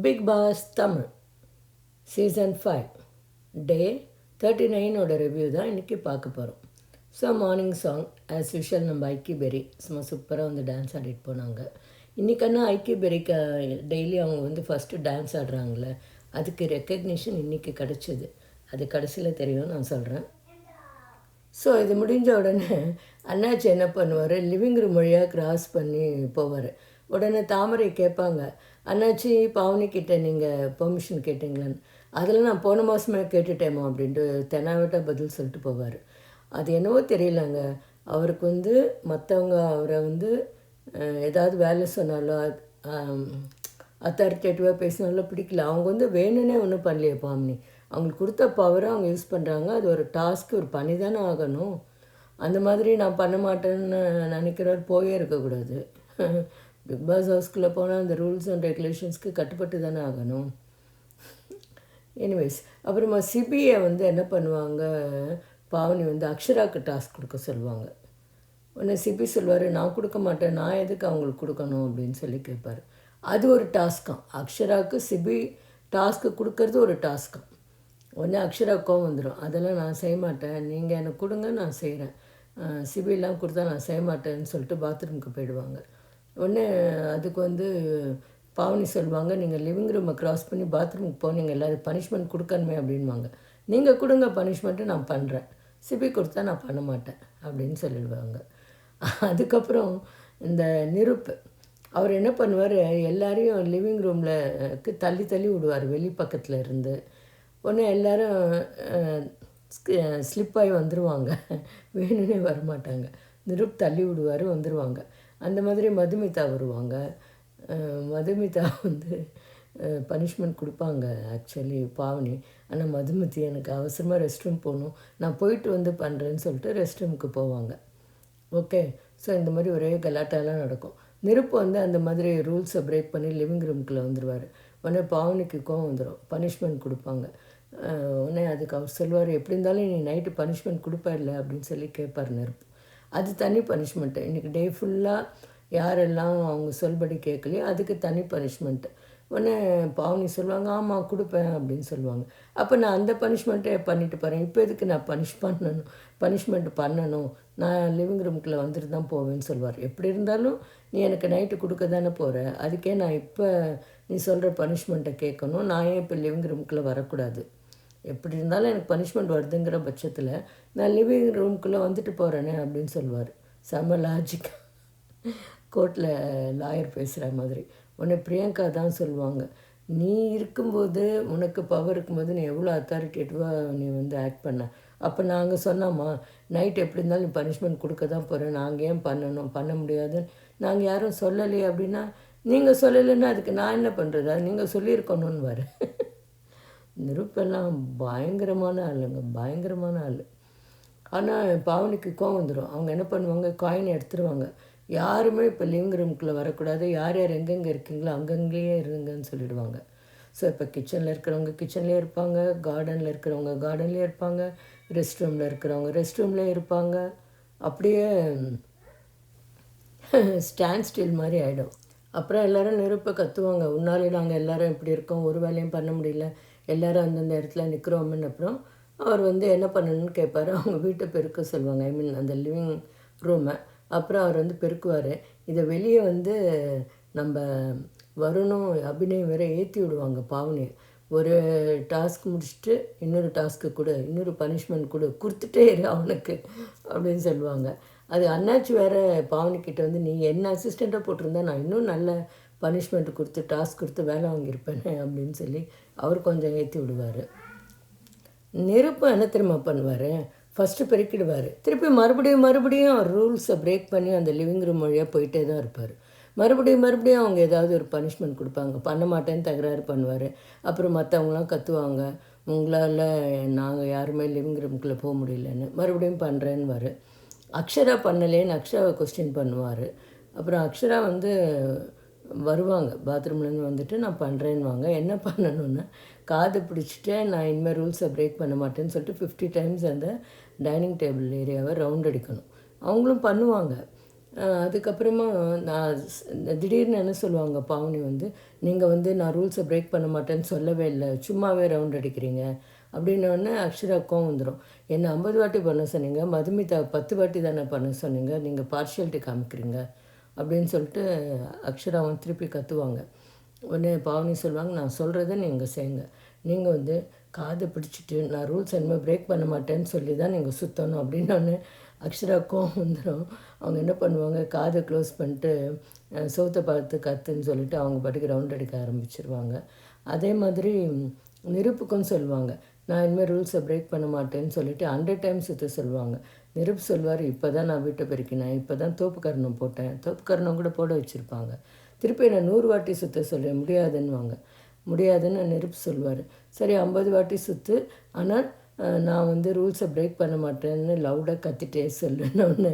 Bigg Boss Tamil Season5 Day 39 ஓட review தான் இன்றைக்கி பார்க்க போகிறோம். So morning song as usual நம்ம ஐக்கி பெரி சும்மா சூப்பராக வந்து டான்ஸ் ஆடிட்டு போனாங்க. இன்றைக்கான ஐக்கி பெரிக்கு டெய்லி அவங்க வந்து ஃபஸ்ட்டு டான்ஸ் ஆடுறாங்களே, அதுக்கு ரெக்கக்னிஷன் இன்றைக்கி கிடச்சிது. அது கடைசியில் தெரியும், நான் சொல்கிறேன். ஸோ இது முடிஞ்ச உடனே அண்ணாச்சி என்ன பண்ணுவார், லிவிங் ரூம் வழியாக கிராஸ் பண்ணி போவார். உடனே தாமரை கேட்பாங்க, அண்ணாச்சி பவனிக்கிட்ட நீங்கள் பெர்மிஷன் கேட்டிங்களான்னு. அதில் நான் போன மாதமே கேட்டுட்டேம்மா அப்படின்ட்டு தெனாவட்டாக பதில் சொல்லிட்டு போவார். அது என்னவோ தெரியலங்க, அவருக்கு வந்து மற்றவங்க அவரை வந்து ஏதாவது வேலை சொன்னாலோ அத்தாரிட்டேட்டிவாக பேசினாலும் பிடிக்கல. அவங்க வந்து வேணும்னே ஒன்றும் பண்ணலையே பாமினி, அவங்களுக்கு கொடுத்த பவரை அவங்க யூஸ் பண்ணுறாங்க. அது ஒரு டாஸ்க்கு, ஒரு பண்ணி தானே ஆகணும். அந்த மாதிரி நான் பண்ண மாட்டேன்னு நினைக்கிறவர் போயே இருக்கக்கூடாது. பிக் பாஸ் ஹவுஸ்குள்ளே போனால் அந்த ரூல்ஸ் அண்ட் ரெகுலேஷன்ஸ்க்கு கட்டுப்பட்டு தானே ஆகணும். எனிவேஸ், அப்புறமா சிபியை வந்து என்ன பண்ணுவாங்க, பாவனி வந்து அக்ஷராவுக்கு டாஸ்க் கொடுக்க சொல்லுவாங்க. உடனே சிபி சொல்வார், நான் கொடுக்க மாட்டேன், நான் எதுக்கு அவங்களுக்கு கொடுக்கணும் அப்படின்னு சொல்லி கேட்பார். அது ஒரு டாஸ்க்காம். அக்ஷராவுக்கு சிபி டாஸ்க்கு கொடுக்கறது ஒரு டாஸ்க்காம். உடனே அக்ஷரா கோவம் வந்துடும், அதெல்லாம் நான் செய்ய மாட்டேன், நீங்கள் எனக்கு கொடுங்க நான் செய்கிறேன், சிபிலாம் கொடுத்தா நான் செய்ய மாட்டேன்னு சொல்லிட்டு பாத்ரூமுக்கு போயிடுவாங்க. உடனே அதுக்கு வந்து பாவனி சொல்லுவாங்க, நீங்கள் லிவிங் ரூமை க்ராஸ் பண்ணி பாத்ரூமுக்கு போனீங்கல்ல, அது பனிஷ்மெண்ட் கொடுக்கணுமே அப்படின்வாங்க. நீங்கள் கொடுங்க பனிஷ்மெண்ட்டு, நான் பண்ணுறேன், சிபி கொடுத்தா நான் பண்ண மாட்டேன் அப்படின்னு சொல்லிடுவாங்க. அதுக்கப்புறம் இந்த நிருப் அவர் என்ன பண்ணுவார், எல்லாரையும் லிவிங் ரூமில் தள்ளி தள்ளி விடுவார் வெளி பக்கத்தில் இருந்து. உடனே எல்லோரும் ஸ்லிப்பாகி வந்துடுவாங்க, வேணும்னே வரமாட்டாங்க. நிருப் தள்ளி விடுவார், வந்துடுவாங்க. அந்த மாதிரி மதுமிதா வருவாங்க. மதுமிதா வந்து பனிஷ்மெண்ட் கொடுப்பாங்க ஆக்சுவலி பாவனி. ஆனால் மதுமிதி எனக்கு அவசரமாக ரெஸ்ட் ரூம் போகணும், நான் போயிட்டு வந்து பண்ணுறேன்னு சொல்லிட்டு ரெஸ்ட் ரூமுக்கு போவாங்க. ஓகே, ஸோ இந்த மாதிரி ஒரே கலாட்டாலாம் நடக்கும். நிருப்பு வந்து அந்த மாதிரி ரூல்ஸை பிரேக் பண்ணி லிவிங் ரூமுக்குள்ளே வந்துடுவார். உடனே பாவனிக்கு கோவம் வந்துடும், பனிஷ்மெண்ட் கொடுப்பாங்க. உடனே அதுக்கு அவர் சொல்லுவார், எப்படி இருந்தாலும் நீ நைட்டு பனிஷ்மெண்ட் கொடுப்பா இல்லை அப்படின்னு சொல்லி கேட்பார் நிருப்பு. அது தனி பனிஷ்மெண்ட்டு. இன்றைக்கி டே ஃபுல்லாக யாரெல்லாம் அவங்க சொல்படி கேட்கலையோ அதுக்கு தனி பனிஷ்மெண்ட்டு. உடனே பாவனி சொல்லுவாங்க, ஆமாம் கொடுப்பேன் அப்படின்னு சொல்லுவாங்க. அப்போ நான் அந்த பனிஷ்மெண்ட்டே பண்ணிட்டு போகிறேன், இப்போ எதுக்கு நான் பனிஷ்மெண்ட்டு பண்ணணும், நான் லிவிங் ரூமுக்குள்ளே வந்துட்டு தான் போவேன்னு சொல்லுவார். எப்படி இருந்தாலும் நீ எனக்கு நைட்டு கொடுக்க தானே போகிற, அதுக்கே நான் இப்போ நீ சொல்கிற பனிஷ்மெண்ட்டை கேட்கணும், நான் ஏன் இப்போ லிவிங் ரூமுக்குள்ளே வரக்கூடாது, எப்படி இருந்தாலும் எனக்கு பனிஷ்மெண்ட் வருதுங்கிற பட்சத்தில் நான் லிவிங் ரூமுக்குள்ளே வந்துட்டு போகிறேனே அப்படின்னு சொல்லுவார். செம்ம லாஜிக்காக, கோர்ட்டில் லாயர் பேசுகிற மாதிரி. உடனே பிரியங்கா தான் சொல்லுவாங்க, நீ இருக்கும்போது உனக்கு பவர் இருக்கும்போது நீ எவ்வளோ அத்தாரிட்டேட்டிவாக நீ வந்து ஆக்ட் பண்ண. அப்போ நாங்கள் சொன்னோம்மா, நைட் எப்படி இருந்தாலும் நீ பனிஷ்மெண்ட் கொடுக்க தான் போகிறேன், நாங்கள் ஏன் பண்ண முடியாது, நாங்கள் யாரும் சொல்லலையே அப்படின்னா, நீங்கள் சொல்லலைன்னா அதுக்கு நான் என்ன பண்ணுறது, அது நீங்கள் சொல்லியிருக்கணும்னு வர. நிருப்பெல்லாம் பயங்கரமான ஆளுங்க, பயங்கரமான ஆள். ஆனால் பாவனிக்கு கோவம் வந்துடும். அவங்க என்ன பண்ணுவாங்க, காயினை எடுத்துருவாங்க. யாருமே இப்போ லிவிங் ரூமுக்குள்ளே வரக்கூடாது, யார் யார் எங்கெங்கே இருக்கீங்களோ அங்கங்கேயே இருங்கன்னு சொல்லிவிடுவாங்க. ஸோ இப்போ கிச்சனில் இருக்கிறவங்க கிச்சன்லேயே இருப்பாங்க, கார்டனில் இருக்கிறவங்க கார்டன்லேயே இருப்பாங்க, ரெஸ்ட் ரூமில் இருக்கிறவங்க ரெஸ்ட் ரூம்லேயே இருப்பாங்க. அப்படியே ஸ்டாண்ட் ஸ்டில் மாதிரி ஆகிடும். அப்புறம் எல்லோரும் நெருப்பை கற்றுவாங்க, உன்னாலே நாங்கள் எல்லோரும் இப்படி இருக்கோம், ஒரு வேலையும் பண்ண முடியல, எல்லோரும் அந்தந்த இடத்துல நிற்கிறோம்னு. அப்புறம் அவர் வந்து என்ன பண்ணணும்னு கேட்பார். அவங்க வீட்டை பெருக்க சொல்லுவாங்க, ஐ மீன் அந்த லிவிங் ரூமை. அப்புறம் அவர் வந்து பெருக்குவார். இதை வெளியே வந்து நம்ம வருணும் அபிநயம் வேற ஏற்றி விடுவாங்க பாவனி. ஒரு டாஸ்க் முடிச்சுட்டு இன்னொரு டாஸ்க்கு கொடு, இன்னொரு பனிஷ்மெண்ட் கொடுத்துட்டே இரு அவனுக்கு அப்படின்னு சொல்லுவாங்க. அது அண்ணாச்சி வேறு பாவனிக்கிட்ட வந்து, நீ என்ன அசிஸ்டண்ட்டாக போட்டிருந்தா நான் இன்னும் நல்ல பனிஷ்மெண்ட்டு கொடுத்து டாஸ்க் கொடுத்து வேலை வாங்கியிருப்பேனே அப்படின்னு சொல்லி அவர் கொஞ்சம் ஏற்றி விடுவார். நிருப்பு என்ன திரும்ப பண்ணுவார், ஃபஸ்ட்டு பெருக்கிடுவார், திருப்பி மறுபடியும் அவர் ரூல்ஸை பிரேக் பண்ணி அந்த லிவிங் ரூம் வழியாக போயிட்டே தான் இருப்பார். மறுபடியும் அவங்க ஏதாவது ஒரு பனிஷ்மெண்ட் கொடுப்பாங்க, பண்ண மாட்டேன்னு தகராறு பண்ணுவார். அப்புறம் மற்றவங்களாம் கத்துவாங்க, உங்களால் நாங்கள் யாருமே லிவிங் ரூமுக்குள்ளே போக முடியலன்னு. மறுபடியும் பண்ணுறேன்னு அக்ஷரா பண்ணலேன்னு அக்ஷராவை கொஸ்டின் பண்ணுவார். அப்புறம் அக்ஷரா வந்து வருவாங்க, பாத்ரூம்லேருந்து வந்துட்டு நான் பண்ணுறேன்னுவாங்க. என்ன பண்ணணுன்னா, காது பிடிச்சிட்டு நான் இனிமேல் ரூல்ஸை பிரேக் பண்ண மாட்டேன்னு சொல்லிட்டு 50 டைம்ஸ் அந்த டைனிங் டேபிள் ஏரியாவை ரவுண்ட் அடிக்கணும். அவங்களும் பண்ணுவாங்க. அதுக்கப்புறமா நான் திடீர்னு என்ன சொல்லுவாங்க பாவனி வந்து, நீங்கள் வந்து நான் ரூல்ஸை பிரேக் பண்ண மாட்டேன்னு சொல்லவே இல்லை, சும்மாவே ரவுண்ட் அடிக்கிறீங்க அப்படின்னோடனே அக்ஷரா கோவம் வந்துடும். என்னை 50 வாட்டி பண்ண சொன்னீங்க, மதுமிதா 10 வாட்டி தானே பண்ண சொன்னீங்க, நீங்கள் பார்ஷியாலிட்டி காமிக்கிறீங்க அப்படின்னு சொல்லிட்டு அக்ஷராவும் திருப்பி கத்துவாங்க. உடனே பாவனி சொல்லுவாங்க, நான் சொல்கிறத நீங்கள் செய்யுங்க, நீங்கள் வந்து காதை பிடிச்சிட்டு நான் ரூல்ஸ் இனிமேல் பிரேக் பண்ண மாட்டேன்னு சொல்லி தான் நீங்கள் சுற்றணும் அப்படின்னோடனே அக்ஷரா கோவம் வந்துடும். அவங்க என்ன பண்ணுவாங்க, காதை க்ளோஸ் பண்ணிட்டு சோத்தை பார்த்து கத்துன்னு சொல்லிட்டு அவங்க பாட்டுக்கு ரவுண்ட் அடிக்க ஆரம்பிச்சிருவாங்க. அதே மாதிரி நிருப்புக்கும் சொல்லுவாங்க, நான் இனிமேல் ரூல்ஸை பிரேக் பண்ண மாட்டேன்னு சொல்லிட்டு 100 டைம்ஸ் சுற்ற சொல்லுவாங்க. நிருப் சொல்வார், இப்போ தான் நான் வீட்டை பெருக்கினேன், இப்போ தான் தோப்பு கரணம் போட்டேன், தோப்பு கரணம் கூட போட வச்சுருப்பாங்க, திருப்பி என்னை 100 வாட்டி சுற்ற சொல்ல முடியாதுன்னுவாங்க. முடியாதுன்னு நிருப் சொல்வார். சரி 50 வாட்டி சுற்று, ஆனால் நான் வந்து ரூல்ஸை பிரேக் பண்ண மாட்டேன்னு லவுடாக கத்திட்டே சொல்லுன்னு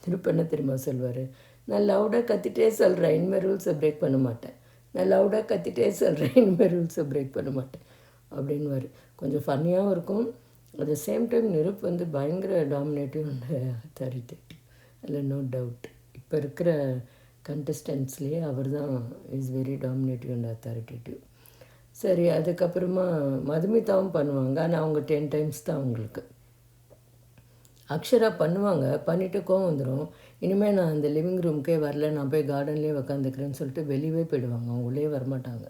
நிருப் என்ன தெரியுமா சொல்வார், நான் லவுடாக கத்திட்டே சொல்கிறேன் இனிமேல் ரூல்ஸை பிரேக் பண்ண மாட்டேன், நான் லவுடாக கத்திட்டே சொல்கிறேன் இனிமேல் ரூல்ஸை பிரேக் பண்ண மாட்டேன் அப்படின்வார். கொஞ்சம் ஃபன்னியாகவும் இருக்கும். At the same time Niroop வந்து பயங்கர டாமினேட்டிவ் அண்ட் அத்தாரிட்டேட்டிவ், அதில் நோ டவுட். இப்போ இருக்கிற கண்டஸ்டன்ட்ஸ்லேயே அவர் தான் is very dominative and authoritative. சரி, அதுக்கப்புறமா மதுமிதாவும் பண்ணுவாங்க, ஆனால் அவங்க 10 டைம்ஸ் தான் அவங்களுக்கு. அக்ஷரா பண்ணுவாங்க, பண்ணிவிட்டு கோவம் வந்துடும், இனிமேல் நான் அந்த லிவிங் ரூம்க்கே வரல, நான் போய் கார்டன்லேயே உக்காந்துக்கிறேன்னு சொல்லிட்டு வெளியே போயிடுவாங்க, அவங்க உள்ளே வரமாட்டாங்க.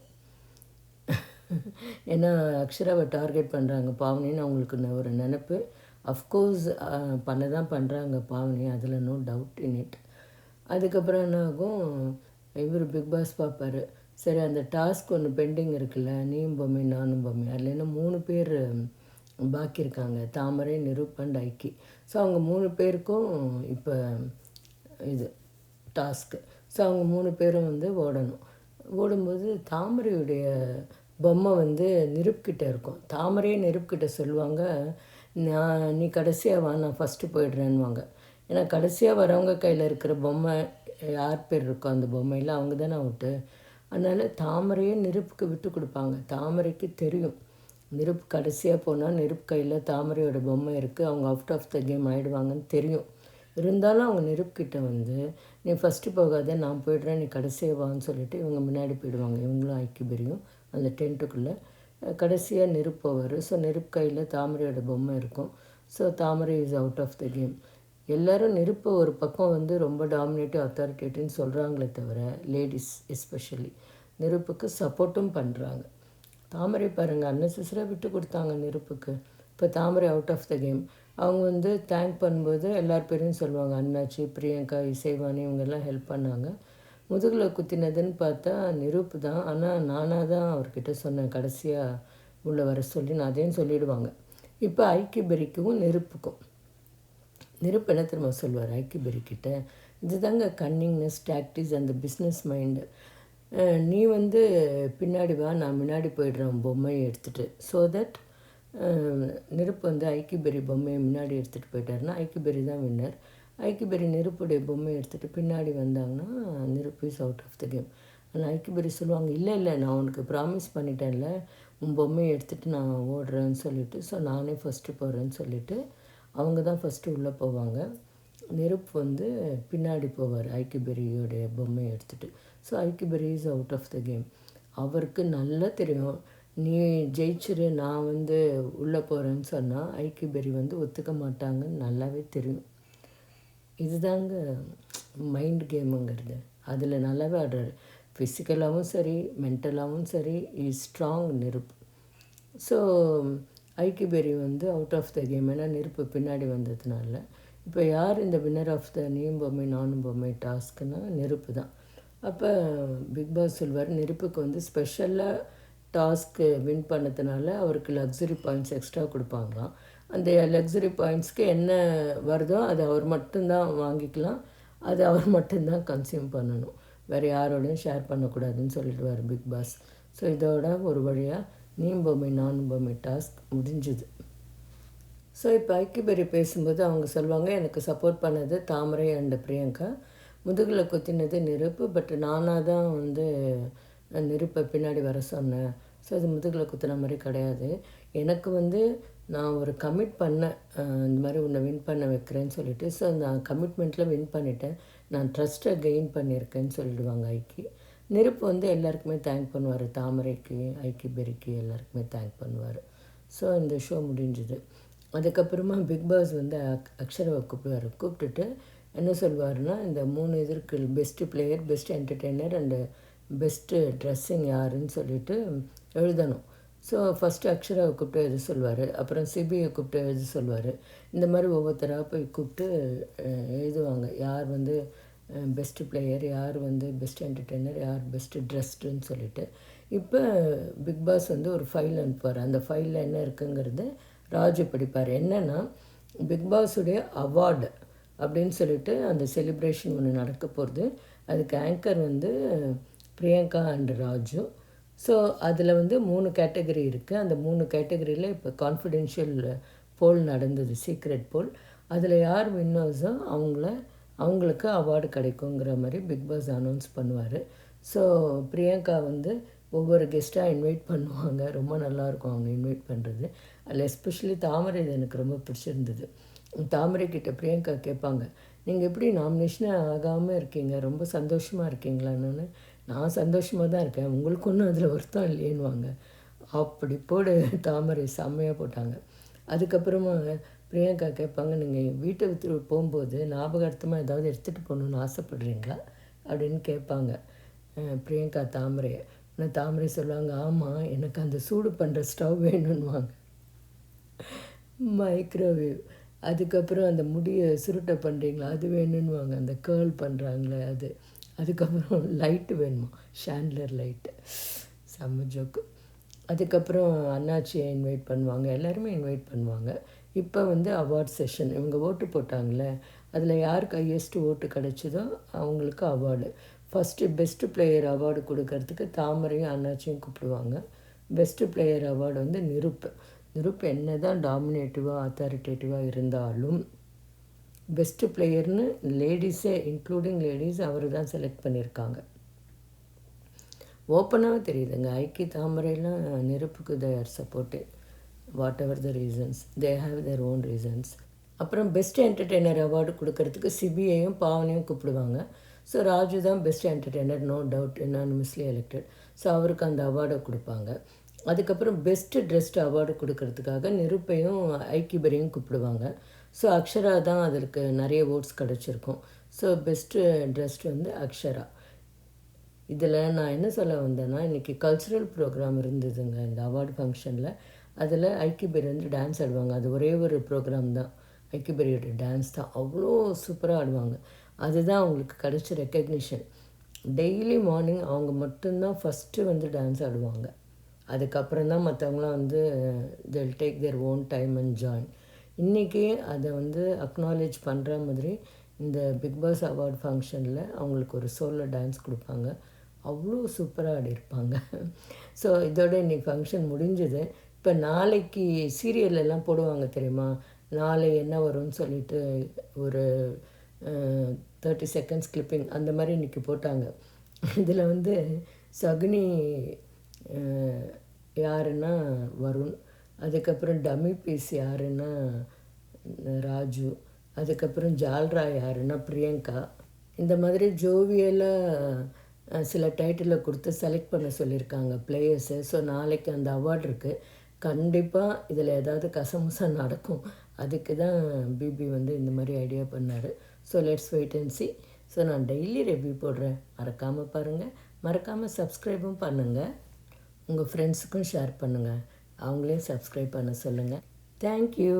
ஏன்னா அக்ஷராவை டார்கெட் பண்ணுறாங்க பாவனின்னு அவங்களுக்கு ஒரு நினப்பு. அஃப்கோர்ஸ் பண்ண தான் பண்ணுறாங்க பாவனி, அதில் நோ டவுட் இன் இட். அதுக்கப்புறம் என்ன ஆகும், இவர் பிக் பாஸ் பார்ப்பார். சரி, அந்த டாஸ்க் ஒன்று பெண்டிங் இருக்குல்ல, நீயும் பொம்மை நானும் பொம்மை, அதில் என்ன 3 பேர் பாக்கி இருக்காங்க, தாமரை, நிரூப் அண்ட் ஐக்கி. ஸோ அவங்க 3 பேருக்கும் இப்போ இது டாஸ்க்கு. ஸோ அவங்க 3 பேரும் வந்து ஓடணும். ஓடும்போது தாமரையுடைய பொம்மை வந்து நிருப்கிட்ட இருக்கும். தாமரையே நிருப்கிட்ட சொல்லுவாங்க, நீ கடைசியாக வா, நான் ஃபஸ்ட்டு போயிடுறேன்னுவாங்க. ஏன்னா கடைசியாக வரவங்க கையில் இருக்கிற பொம்மை யார் பேர் இருக்கோ அந்த பொம்மையில் அவங்க தானே அவுட்டு. அதனால் தாமரையே நிருப்புக்கு விட்டு கொடுப்பாங்க. தாமரைக்கு தெரியும் நிருப் கடைசியாக போனால் நிருப் கையில் தாமரையோட பொம்மை இருக்குது, அவங்க அவுட் ஆஃப் த கேம் ஆகிடுவாங்கன்னு தெரியும். இருந்தாலும் அவங்க நிருப்கிட்ட வந்து, நீ ஃபஸ்ட்டு போகாத, நான் போய்ட்றேன், நீ கடைசியாக வான்னு சொல்லிவிட்டு இவங்க முன்னாடி போயிடுவாங்க. இவங்களும் ஐக்கியபெரியும் அந்த டென்ட்டுக்குள்ளே. கடைசியாக நிருப் போவார். ஸோ நிருப் கையில் தாமரையோட பொம்மை இருக்கும். So Thamarai is out of the game. எல்லோரும் நிருப்பை ஒரு பக்கம் வந்து ரொம்ப டாமினேட்டிவ் அத்தாரிட்டேட்டிவ்னு சொல்கிறாங்களே தவிர, லேடிஸ் எஸ்பெஷலி நிருப்புக்கு சப்போர்ட்டும் பண்ணுறாங்க. தாமரை பாருங்கள், அன்னெசரியாக விட்டு கொடுத்தாங்க நிருப்புக்கு. இப்போ தாமரை அவுட் ஆஃப் த கேம். அவங்க வந்து தேங்க் பண்ணும்போது எல்லார் பேரையும் சொல்லுவாங்க, அண்ணாச்சி, பிரியங்கா, இசைவாணி இவங்கெல்லாம் ஹெல்ப் பண்ணாங்க. முதுகில் குத்தினதுன்னு பார்த்தா நிரூப் தான். ஆனால் நானாக தான் அவர்கிட்ட சொன்னேன் கடைசியாக உள்ளே வர சொல்லி, நான் அதையும் சொல்லிவிடுவாங்க. இப்போ ஐக்கியபெரிக்கும் நிருப்புக்கும் நிருப் என்ன திரும்ப சொல்வார் ஐக்கியபெரிக்கிட்ட, இதுதாங்க கன்னிங்னஸ், டாக்டிஸ், அந்த பிஸ்னஸ் மைண்டு. நீ வந்து பின்னாடி வா, நான் முன்னாடி போய்ட்றேன் பொம்மையை எடுத்துகிட்டு. ஸோ தட் நிருப் வந்து ஐக்கியபெரி பொம்மையை முன்னாடி எடுத்துகிட்டு போயிட்டாருன்னா ஐக்கியபெரி தான் வின்னர். ஐக்கியபெரி நிருப்புடைய பொம்மையை எடுத்துகிட்டு பின்னாடி வந்தாங்கன்னா Niroop is out of the game. ஆனால் ஐக்கியபெரி சொல்லுவாங்க, இல்லை இல்லை, நான் உனக்கு ப்ராமிஸ் பண்ணிட்டேன்ல, உன் பொம்மையை எடுத்துகிட்டு நான் ஓடுறேன்னு சொல்லிவிட்டு, ஸோ நானே ஃபஸ்ட்டு போகிறேன்னு சொல்லிவிட்டு அவங்க தான் ஃபஸ்ட்டு உள்ளே போவாங்க. நிருப் வந்து பின்னாடி போவார் ஐக்கியபெரியோடைய பொம்மையை எடுத்துகிட்டு. ஸோ ஐக்கியபெரி is out of the game. அவருக்கு நல்லா தெரியும், நீ ஜெயிச்சிரு, நான் வந்து உள்ளே போகிறேன்னு சொன்னால் ஐக்கியபெரி வந்து ஒத்துக்க மாட்டாங்கன்னு நல்லாவே தெரியும். இதுதாங்க மைண்ட் கேமுங்கிறது. அதில் நல்லாவே ஆடுறாரு. ஃபிசிக்கலாகவும் சரி, மென்டலாகவும் சரி, இஸ் ஸ்ட்ராங் நிருப். ஸோ ஐக்கியபெரி வந்து அவுட் ஆஃப் த கேம். ஏன்னா நெருப்பு பின்னாடி வந்ததுனால. இப்போ யார் இந்த வின்னர் ஆஃப் த நீயும் பொம்மை நானும் பொம்மை டாஸ்க்குன்னா நெருப்பு தான். அப்போ பிக் பாஸ் சொல்வார், நெருப்புக்கு வந்து ஸ்பெஷலாக டாஸ்க்கு வின் பண்ணதுனால அவருக்கு லக்ஸுரி பாயிண்ட்ஸ் எக்ஸ்ட்ரா கொடுப்பாங்களாம். அந்த லக்ஸுரி பாயிண்ட்ஸ்க்கு என்ன வருதோ அதை அவர் மட்டும்தான் வாங்கிக்கலாம், அது அவர் மட்டும்தான் கன்சியூம் பண்ணணும், வேறு யாரோடையும் ஷேர் பண்ணக்கூடாதுன்னு சொல்லிடுவார் பிக் பாஸ். ஸோ இதோட ஒரு வழியாக நீயும் பொம்மை நானும் பொம்மை டாஸ்க் முடிஞ்சுது. ஸோ இப்போ ஐக்கியபெரி பேசும்போது அவங்க சொல்லுவாங்க, எனக்கு சப்போர்ட் பண்ணது தாமரை அண்ட் பிரியங்கா, முதுகில் குத்தினது நிருப்பு, பட் நானாக தான் வந்து நிருப்பை பின்னாடி வர சொன்னேன். ஸோ அது முதுகில் குத்துன மாதிரி கிடையாது. எனக்கு வந்து நான் ஒரு கமிட் பண்ணேன், இந்த மாதிரி உன்னை வின் பண்ண வைக்கிறேன்னு சொல்லிட்டு. ஸோ நான் கமிட்மெண்ட்டில் வின் பண்ணிட்டேன், நான் ட்ரஸ்ட்டை கெயின் பண்ணியிருக்கேன்னு சொல்லிடுவாங்க ஐக்கி. நிருப் வந்து எல்லாருக்குமே தேங்க் பண்ணுவார், தாமரைக்கு, ஐக்கி, பெரிக்கு எல்லாருக்குமே தேங்க் பண்ணுவார். ஸோ இந்த ஷோ முடிஞ்சுது. அதுக்கப்புறமா பிக் பாஸ் வந்து அக்ஷராவை கூப்பிடுவார். கூப்பிட்டுட்டு என்ன சொல்வார்னா, இந்த 3 இதற்கு best player, best entertainer and best dressing யாருன்னு சொல்லிட்டு எழுதணும். ஸோ ஃபஸ்ட்டு அக்ஷராவை கூப்பிட்டு எழுத சொல்வார், அப்புறம் சிபியை கூப்பிட்டு எழுத சொல்வார். இந்த மாதிரி ஒவ்வொருத்தராக போய் கூப்பிட்டு எழுதுவாங்க, யார் வந்து பெஸ்ட்டு பிளேயர், யார் வந்து பெஸ்ட் என்டர்டெய்னர், யார் பெஸ்ட்டு ட்ரெஸ்டுன்னு சொல்லிட்டு. இப்போ பிக் பாஸ் வந்து ஒரு ஃபைல் அனுப்புவார். அந்த ஃபைலில் என்ன இருக்குங்கிறது ராஜு படிப்பார். என்னென்னா, பிக் பாஸுடைய அவார்டு அப்படின்னு சொல்லிட்டு அந்த செலிப்ரேஷன் ஒன்று நடக்க போகிறது. அதுக்கு ஆங்கர் வந்து பிரியங்கா அண்ட் ராஜு. ஸோ அதில் வந்து 3 கேட்டகரி இருக்குது. அந்த 3 கேட்டகரியில் இப்போ கான்ஃபிடென்ஷியல் போல் நடந்தது, சீக்ரெட் போல். அதில் யார் வின்னர்ஸோ அவங்களுக்கு அவார்டு கிடைக்குங்கிற மாதிரி பிக் பாஸ் அனௌன்ஸ் பண்ணுவார். ஸோ பிரியங்கா வந்து ஒவ்வொரு கெஸ்ட்டாக இன்வைட் பண்ணுவாங்க. ரொம்ப நல்லாயிருக்கும் அவங்க இன்வைட் பண்ணுறது. அதில் எஸ்பெஷலி தாமரை இது எனக்கு ரொம்ப பிடிச்சிருந்தது. தாமரை கிட்ட பிரியங்கா கேட்பாங்க, நீங்கள் எப்படி நாமினேஷனே ஆகாமல் இருக்கீங்க, ரொம்ப சந்தோஷமாக இருக்கீங்களான்னு. நான் சந்தோஷமாக தான் இருக்கேன், உங்களுக்கு ஒன்றும் அதில் வருத்தம் இல்லையேன்னுவாங்க. அப்படி போடு தாமரை செம்மையாக போட்டாங்க. அதுக்கப்புறமா பிரியங்கா கேட்பாங்க, நீங்கள் வீட்டை விட்டு போகும்போது ஞாபகார்த்தமாக ஏதாவது எடுத்துகிட்டு போகணுன்னு ஆசைப்படுறீங்களா அப்படின்னு கேட்பாங்க பிரியங்கா தாமரையை. ஆனால் தாமரை சொல்லுவாங்க, ஆமாம் எனக்கு அந்த சூடு பண்ணுற ஸ்டவ் வேணும்னுவாங்க, மைக்ரோவேவ். அதுக்கப்புறம் அந்த முடியை சுருட்டை பண்ணுறீங்களா அது வேணும்னுவாங்க, அந்த கேர்ள் பண்ணுறாங்களே அது. அதுக்கப்புறம் லைட்டு வேணுமா, ஷாண்ட்லர் லைட்டு, செம்ம ஜோக்கு. அதுக்கப்புறம் அண்ணாச்சியை இன்வைட் பண்ணுவாங்க, எல்லாருமே இன்வைட் பண்ணுவாங்க. இப்போ வந்து அவார்ட் செஷன், இவங்க ஓட்டு போட்டாங்களே, அதில் யாருக்கு ஹையஸ்ட் ஓட்டு கிடச்சிதோ அவங்களுக்கு award. First best player award கொடுக்கறதுக்கு தாமரையும் அண்ணாச்சியும் கூப்பிடுவாங்க. பெஸ்ட்டு பிளேயர் அவார்டு வந்து நிருப் என்ன தான் டாமினேட்டிவாக அத்தாரிட்டேட்டிவாக இருந்தாலும் பெஸ்ட்டு பிளேயர்னு லேடிஸே, இன்க்ளூடிங் லேடிஸ், அவர் தான் செலக்ட் பண்ணியிருக்காங்க. ஓப்பனாக தெரியுதுங்க, ஐக்கி தாமரைலாம் நிருப்புக்கு they are supportive, whatever the reasons, they have their own reasons. அப்புறம் பெஸ்ட் என்டர்டெய்னர் அவார்டு கொடுக்கறதுக்கு சிபியையும் பாவனையும் கூப்பிடுவாங்க. ஸோ ராஜு தான் best entertainer, no doubt, unanimously elected. So அவருக்கு அந்த அவார்டை கொடுப்பாங்க. அதுக்கப்புறம் பெஸ்ட்டு ட்ரெஸ்ட் அவார்டு கொடுக்கறதுக்காக நிருப்பையும் ஐக்கிபரையும் கூப்பிடுவாங்க. ஸோ அக்ஷரா தான் அதற்கு நிறைய ஓட்ஸ் கிடச்சிருக்கும். ஸோ பெஸ்ட்டு ட்ரெஸ்ட் வந்து அக்ஷரா. இதில் நான் என்ன சொல்ல வந்தேன்னா, இன்றைக்கி கல்ச்சுரல் ப்ரோக்ராம் இருந்ததுங்க இந்த அவார்டு ஃபங்க்ஷனில். அதில் ஐக்கிபெரி வந்து டான்ஸ் ஆடுவாங்க. அது ஒரே ஒரு ப்ரோக்ராம் தான், ஐக்கிபெரியோட டான்ஸ் தான், அவ்வளோ சூப்பராக ஆடுவாங்க. அதுதான் அவங்களுக்கு கிடச்ச ரெக்கக்னிஷன். டெய்லி மார்னிங் அவங்க மட்டும்தான் ஃபஸ்ட்டு வந்து டான்ஸ் ஆடுவாங்க. அதுக்கப்புறம் தான் மற்றவங்களாம் வந்து they'll take their own time and join. இன்றைக்கி அதை வந்து அக்னாலேஜ் பண்ணுற மாதிரி இந்த பிக் பாஸ் அவார்டு ஃபங்க்ஷனில் அவங்களுக்கு ஒரு சோலோ டான்ஸ் கொடுப்பாங்க. அவ்வளோ சூப்பராக ஆடிருப்பாங்க. ஸோ இதோட இன்றைக்கி ஃபங்க்ஷன் முடிஞ்சது. இப்போ நாளைக்கு சீரியல் எல்லாம் போடுவாங்க தெரியுமா, நாளை என்ன வரும்னு சொல்லிட்டு ஒரு 30 செகண்ட்ஸ் கிளிப்பிங் அந்த மாதிரி இன்றைக்கி போட்டாங்க. இதில் வந்து சகுனி யாருன்னா வருண், அதுக்கப்புறம் டம்மி பீஸ் யாருன்னா ராஜு, அதுக்கப்புறம் ஜால்ரா யாருன்னா பிரியங்கா. இந்த மாதிரி ஜோவியலாக சில டைட்டிலை கொடுத்து செலக்ட் பண்ண சொல்லியிருக்காங்க பிளேயர்ஸை. ஸோ நாளைக்கு அந்த அவார்டு இருக்குது. கண்டிப்பாக இதில் ஏதாவது கசமுசா நடக்கும். அதுக்கு தான் பிபி வந்து இந்த மாதிரி ஐடியா பண்ணார். So let's wait and see. So நான் டெய்லி ரிவ்யூ போடுறேன், மறக்காமல் பாருங்கள், மறக்காமல் சப்ஸ்கிரைபும் பண்ணுங்கள், உங்கள் ஃப்ரெண்ட்ஸுக்கும் ஷேர் பண்ணுங்கள், அவங்களையும் சப்ஸ்கிரைப் பண்ண சொல்லுங்கள். தேங்க்யூ.